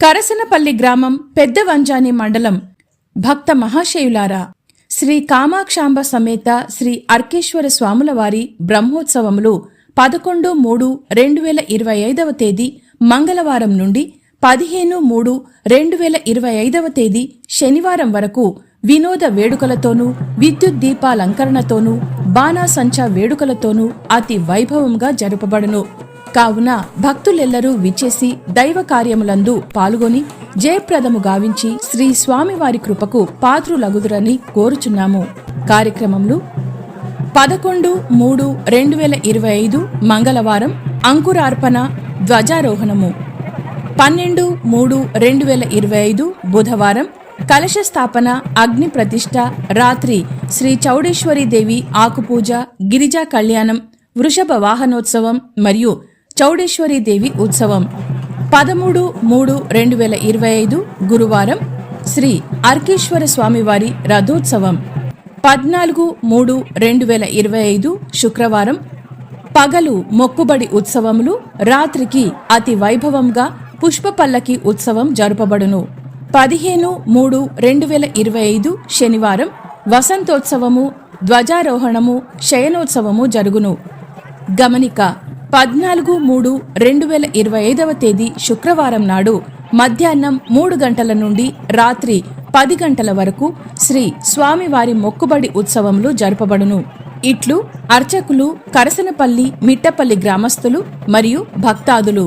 కరసనపల్లి గ్రామం పెద్దవంజాని మండలం. భక్త మహాశయులారా, శ్రీ కామాక్షాంబ సమేత శ్రీ అర్కేశ్వర స్వాముల వారి బ్రహ్మోత్సవములు 11/3/2025 తేదీ మంగళవారం నుండి 15/3/2025 తేదీ శనివారం వరకు వినోద వేడుకలతోనూ, విద్యుత్ దీపాలంకరణతోనూ, బాణాసంచా వేడుకలతోనూ అతి వైభవంగా జరుపబడును. కావున భక్తులెల్లరూ విచ్చేసి దైవ కార్యములందు పాల్గొని జయప్రదము గావించి శ్రీ స్వామివారి కృపకు పాత్రులగుదురని కోరుచున్నాము. కార్యక్రమంలో 11/3/2025 మంగళవారం అంకురార్పణ, ధ్వజారోహణము. 12/3/2025 బుధవారం కలశ స్థాపన, అగ్ని ప్రతిష్ఠ. రాత్రి శ్రీ చౌడేశ్వరీదేవి ఆకుపూజ, గిరిజా కళ్యాణం, వృషభ వాహనోత్సవం మరియు చౌడేశ్వరీదేవి ఉత్సవం. 13/3/2025 గురువారం శ్రీ అర్కేశ్వర స్వామివారి రథోత్సవం. 14/3/2025 శుక్రవారం పగలు మొక్కుబడి ఉత్సవములు, రాత్రికి అతి వైభవంగా పుష్ప పల్లకి ఉత్సవం జరుపబడును. 15/3/2025 శనివారం వసంతోత్సవము, ధ్వజారోహణము, శయనోత్సవము జరుగును. గమనిక: 14/3/2025 తేదీ శుక్రవారం నాడు మధ్యాహ్నం 3 గంటల నుండి రాత్రి 10 గంటల వరకు శ్రీ స్వామివారి మొక్కుబడి ఉత్సవములు జరుపబడును. ఇట్లు అర్చకులు, కరసనపల్లి మిట్టపల్లి గ్రామస్తులు మరియు భక్తాదులు.